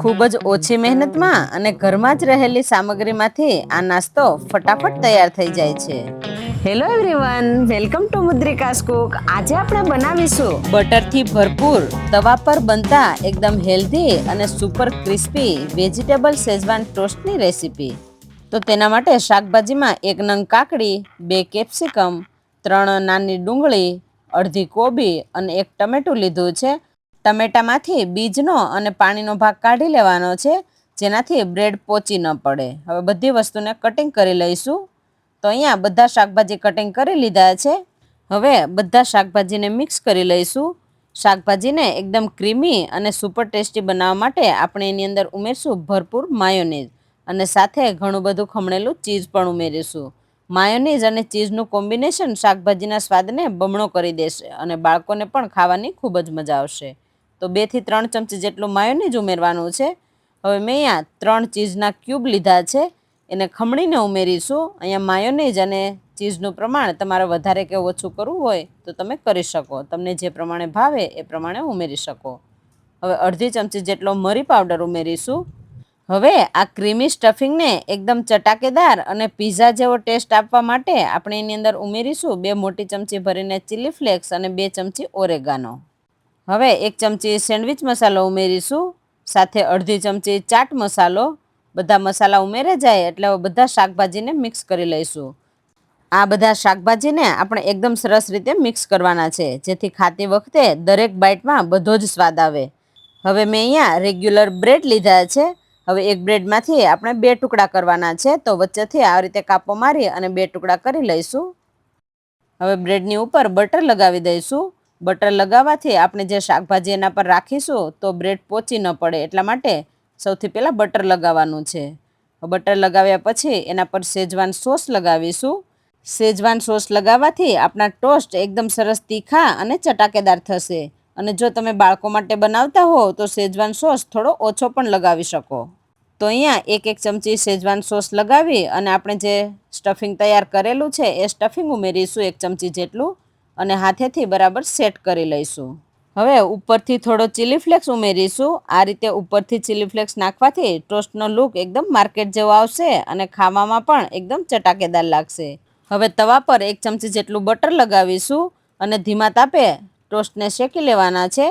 ખૂબ જ ઓછી મહેનતમાં અને ઘરમાં જ રહેલી સામગ્રીમાંથી આ નાસ્તો ફટાફટ તૈયાર થઈ જાય છે. Hello everyone, welcome to Mudrika's cook. આજે આપણે બનાવીશું બટરથી ભરપૂર તવા પર બનતા એકદમ હેલ્ધી અને સુપર ક્રિસ્પી વેજીટેબલ શેઝવાન ટોસ્ટની રેસીપી. તો તેના માટે શાકભાજીમાં 1 નંગ કાકડી, 2 કેપ્સિકમ, 3 નાની ડુંગળી, અડધી કોબી અને 1 ટમેટું લીધું છે. ટમેટામાંથી બીજનો અને પાણીનો ભાગ કાઢી લેવાનો છે, જેનાથી બ્રેડ પોચી ન પડે. હવે બધી વસ્તુને કટિંગ કરી લઈશું. તો અહીંયા બધા શાકભાજી કટિંગ કરી લીધા છે. હવે બધા શાકભાજીને મિક્સ કરી લઈશું. શાકભાજીને એકદમ ક્રીમી અને સુપર ટેસ્ટી બનાવવા માટે આપણે એની અંદર ઉમેરશું ભરપૂર માયોનીઝ અને સાથે ઘણું બધું ખમણેલું ચીઝ પણ ઉમેરીશું. માયોનીઝ અને ચીઝનું કોમ્બિનેશન શાકભાજીના સ્વાદને બમણો કરી દેશે અને બાળકોને પણ ખાવાની ખૂબ જ મજા આવશે. તો 2 થી 3 ચમચી જેટલું માયોનીઝ ઉમેરવાનું છે. હવે મેં અહીંયા 3 ચીઝના ક્યુબ લીધા છે, એને ખમણીને ઉમેરીશું. અહીંયા માયોનીઝ અને ચીઝનું પ્રમાણ તમારે વધારે કે ઓછું કરવું હોય તો તમે કરી શકો. તમને જે પ્રમાણે ભાવે એ પ્રમાણે ઉમેરી શકો. હવે અડધી ચમચી જેટલો મરી પાવડર ઉમેરીશું. હવે આ ક્રીમી સ્ટફિંગને એકદમ ચટાકેદાર અને પીઝા જેવો ટેસ્ટ આપવા માટે આપણે એની અંદર ઉમેરીશું 2 મોટી ચમચી ભરીને ચીલી ફ્લેક્સ અને 2 ચમચી ઓરેગાનો. હવે 1 ચમચી સેન્ડવિચ મસાલો ઉમેરીશું, સાથે અડધી ચમચી ચાટ મસાલો. બધા મસાલા ઉમેરે જાય એટલે બધા શાકભાજીને મિક્સ કરી લઈશું. આ બધા શાકભાજીને આપણે એકદમ સરસ રીતે મિક્સ કરવાના છે, જેથી ખાતી વખતે દરેક બાઇટમાં બધો જ સ્વાદ આવે. હવે મેં અહીંયા રેગ્યુલર બ્રેડ લીધા છે. હવે એક બ્રેડમાંથી આપણે 2 ટુકડા કરવાના છે, તો વચ્ચેથી આ રીતે કાપો મારી અને 2 ટુકડા કરી લઈશું. હવે બ્રેડની ઉપર બટર લગાવી દઈશું. બટર લગાવવાથી આપણે જે શાકભાજી એના પર રાખીશું તો બ્રેડ પોચી ન પડે, એટલા માટે સૌથી પહેલાં બટર લગાવવાનું છે. બટર લગાવ્યા પછી એના પર શેઝવાન સોસ લગાવીશું. શેઝવાન સોસ લગાવવાથી આપણા ટોસ્ટ એકદમ સરસ તીખા અને ચટાકેદાર થશે. અને જો તમે બાળકો માટે બનાવતા હો તો શેઝવાન સોસ થોડો ઓછો પણ લગાવી શકો. તો અહીંયા 1 ચમચી શેઝવાન સોસ લગાવી અને આપણે જે સ્ટફિંગ તૈયાર કરેલું છે એ સ્ટફિંગ ઉમેરીશું 1 ચમચી જેટલું અને હાથેથી બરાબર સેટ કરી લઈશું. હવે ઉપરથી થોડો ચીલી ફ્લેક્સ ઉમેરીશું. આ રીતે ઉપરથી ચીલી ફ્લેક્સ નાખવાથી ટોસ્ટનો લુક એકદમ માર્કેટ જેવો આવશે અને ખાવામાં પણ એકદમ ચટાકેદાર લાગશે. હવે તવા પર 1 ચમચી જેટલું બટર લગાવીશું અને ધીમા તાપે ટોસ્ટને શેકી લેવાના છે.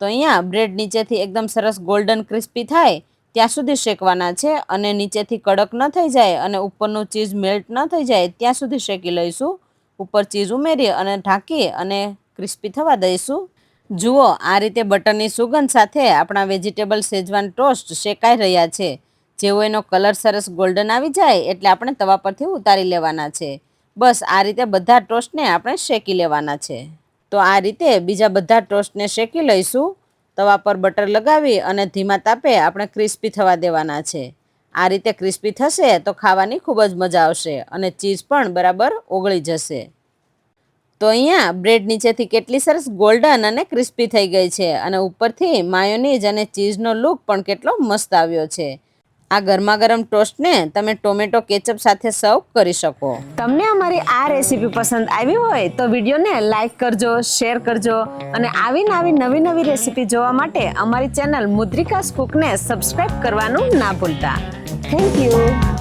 તો અહીંયા બ્રેડ નીચેથી એકદમ સરસ ગોલ્ડન ક્રિસ્પી થાય ત્યાં સુધી શેકવાના છે અને નીચેથી કડક ન થઈ જાય અને ઉપરનું ચીઝ મેલ્ટ ન થઈ જાય ત્યાં સુધી શેકી લઈશું. ઉપર ચીઝ ઉમેરી અને ઢાંકી અને ક્રિસ્પી થવા દઈશું. જુઓ, આ રીતે બટરની સુગંધ સાથે આપણા વેજીટેબલ શેઝવાન ટોસ્ટ શેકાઈ રહ્યા છે. જેવો એનો કલર સરસ ગોલ્ડન આવી જાય એટલે આપણે તવા પરથી ઉતારી લેવાના છે. બસ આ રીતે બધા ટોસ્ટને આપણે શેકી લેવાના છે. તો આ રીતે બીજા બધા ટોસ્ટને શેકી લઈશું. તવા પર બટર લગાવી અને ધીમા તાપે આપણે ક્રિસ્પી થવા દેવાના છે. આ રીતે ક્રિસ્પી થશે તો ખાવાની ખૂબ જ મજા આવશે અને ચીઝ પણ બરાબર ઓગળી જશે. તો અહીંયા બ્રેડ નીચેથી કેટલી સરસ ગોલ્ડન અને ક્રિસ્પી થઈ ગઈ છે અને ઉપરથી માયોનીઝ અને ચીઝનો લુક પણ કેટલો મસ્ત આવ્યો છે. આ ગરમા ગરમ ટોસ્ટને તમે ટોમેટો કેચઅપ સાથે સર્વ કરી શકો. તમને અમારી આ રેસીપી પસંદ આવી હોય તો વિડીયોને લાઈક કરજો, શેર કરજો અને આવી નવી રેસીપી જોવા માટે અમારી ચેનલ મુદ્રિકાસ કુકને સબસ્ક્રાઇબ કરવાનું ના ભૂલતા. Thank you.